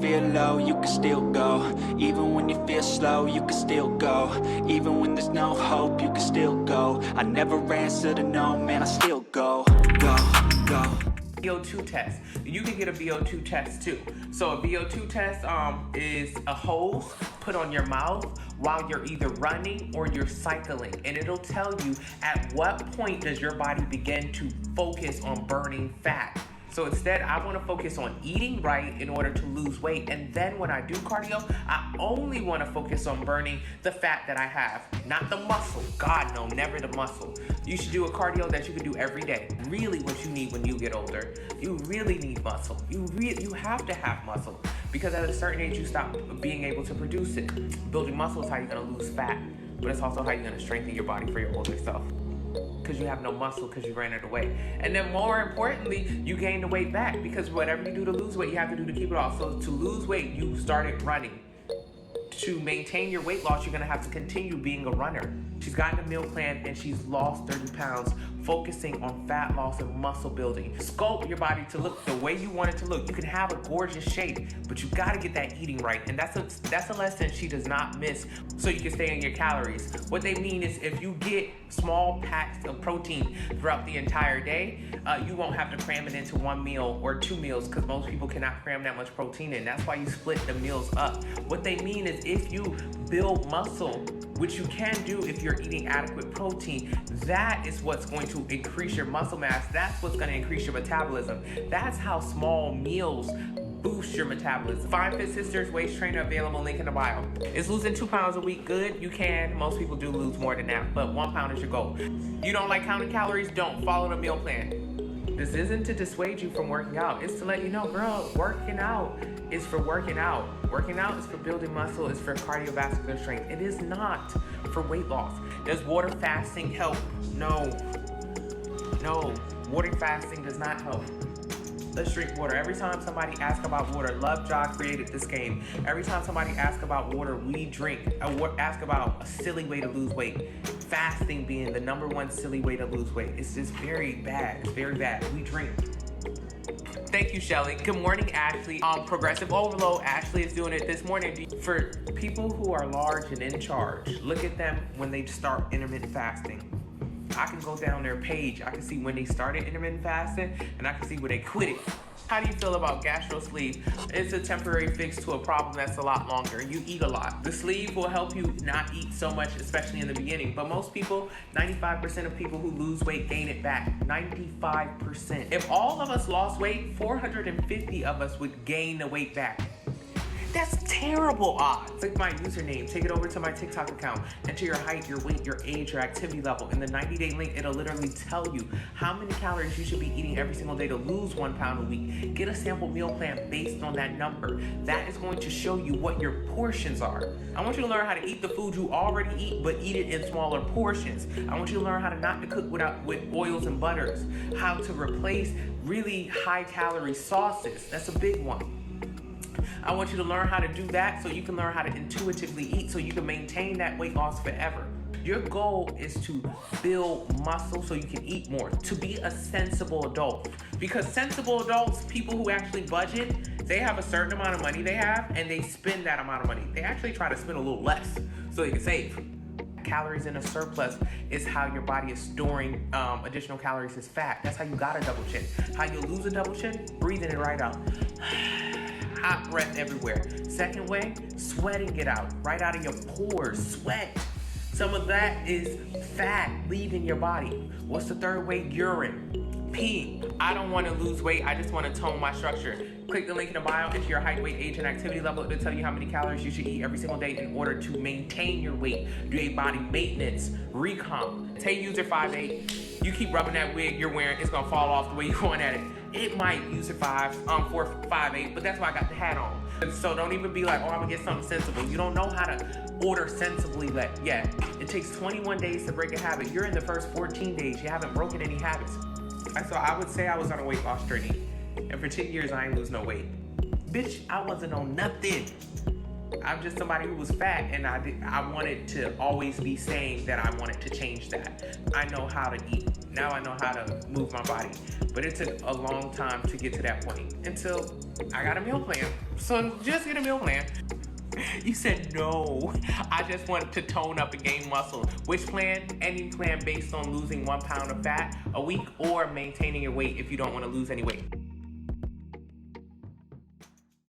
feel low, you can still go. Even when you feel slow, you can still go. Even when there's no hope, you can still go. I never answer to no, man, I still go. Go. VO2 test. You can get a VO2 test too. So a VO2 test is a hose put on your mouth while you're either running or you're cycling, and it'll tell you at what point does your body begin to focus on burning fat. So instead, I want to focus on eating right in order to lose weight. And then when I do cardio, I only want to focus on burning the fat that I have, not the muscle. God, no, never the muscle. You should do a cardio that you can do every day. Really what you need when you get older. You really need muscle. You have to have muscle, because at a certain age, you stop being able to produce it. Building muscle is how you're going to lose fat, but it's also how you're going to strengthen your body for your older self. Because you have no muscle because you ran it away. And then more importantly, you gain the weight back, because whatever you do to lose weight, you have to do to keep it off. So to lose weight, you started running. To maintain your weight loss, you're gonna have to continue being a runner. She's gotten a meal plan and she's lost 30 pounds, focusing on fat loss and muscle building. Sculpt your body to look the way you want it to look. You can have a gorgeous shape, but you gotta get that eating right. And that's a lesson she does not miss, so you can stay on your calories. What they mean is if you get small packs of protein throughout the entire day, you won't have to cram it into one meal or two meals, because most people cannot cram that much protein in. That's why you split the meals up. What they mean is if you build muscle, which you can do if you're eating adequate protein, that is what's going to increase your muscle mass. That's what's going to increase your metabolism. That's how small meals boost your metabolism. FineFit Sisters Waist Trainer, available, link in the bio. Is losing 2 pounds a week good? You can. Most people do lose more than that, but 1 pound is your goal. You don't like counting calories? Don't. Follow the meal plan. This isn't to dissuade you from working out. It's to let you know, girl, working out is for working out. Working out is for building muscle, it's for cardiovascular strength. It is not for weight loss. Does water fasting help? No. Water fasting does not help. Let's drink water. Every time somebody asks about water, Lovejoy created this game. Every time somebody asks about water, we drink. Ask about a silly way to lose weight. Fasting being the number one silly way to lose weight. It's just very bad. It's very bad. We drink. Thank you, Shelly. Good morning, Ashley. Progressive Overload. Ashley is doing it this morning. For people who are large and in charge, look at them when they start intermittent fasting. I can go down their page. I can see when they started intermittent fasting, and I can see where they quit it. How do you feel about gastro sleeve? It's a temporary fix to a problem that's a lot longer. You eat a lot. The sleeve will help you not eat so much, especially in the beginning. But most people, 95% of people who lose weight gain it back. 95%. If all of us lost weight, 450 of us would gain the weight back. That's terrible odds. Click my username, take it over to my TikTok account, enter your height, your weight, your age, your activity level. In the 90-day link, it'll literally tell you how many calories you should be eating every single day to lose 1 pound a week. Get a sample meal plan based on that number. That is going to show you what your portions are. I want you to learn how to eat the food you already eat, but eat it in smaller portions. I want you to learn how to not to cook with oils and butters, how to replace really high-calorie sauces. That's a big one. I want you to learn how to do that so you can learn how to intuitively eat, so you can maintain that weight loss forever. Your goal is to build muscle so you can eat more, to be a sensible adult. Because sensible adults, people who actually budget, they have a certain amount of money they have and they spend that amount of money. They actually try to spend a little less so they can save. Calories in a surplus is how your body is storing additional calories as fat. That's how you got a double chin. How you lose a double chin? Breathing it right out. Hot breath everywhere. Second way, sweating it out. Right out of your pores, sweat. Some of that is fat leaving your body. What's the third way? Urine. Peeing. I don't want to lose weight, I just want to tone my structure. Click the link in the bio, enter your height, weight, age, and activity level. It'll tell you how many calories you should eat every single day in order to maintain your weight. Do a body maintenance, recomp. Hey, user 5'8", you keep rubbing that wig you're wearing, it's gonna fall off the way you want at it. It might use a 5'8", but that's why I got the hat on. So don't even be like, oh, I'm gonna get something sensible. You don't know how to order sensibly yet. It takes 21 days to break a habit. You're in the first 14 days. You haven't broken any habits. So I would say I was on a weight loss journey. And for 10 years, I ain't lose no weight. Bitch, I wasn't on nothing. I'm just somebody who was fat, and I wanted to always be saying that I wanted to change that. I know how to eat. Now I know how to move my body. But it took a long time to get to that point until I got a meal plan. So just get a meal plan. You said no. I just wanted to tone up and gain muscle. Which plan? Any plan based on losing 1 pound of fat a week or maintaining your weight if you don't want to lose any weight.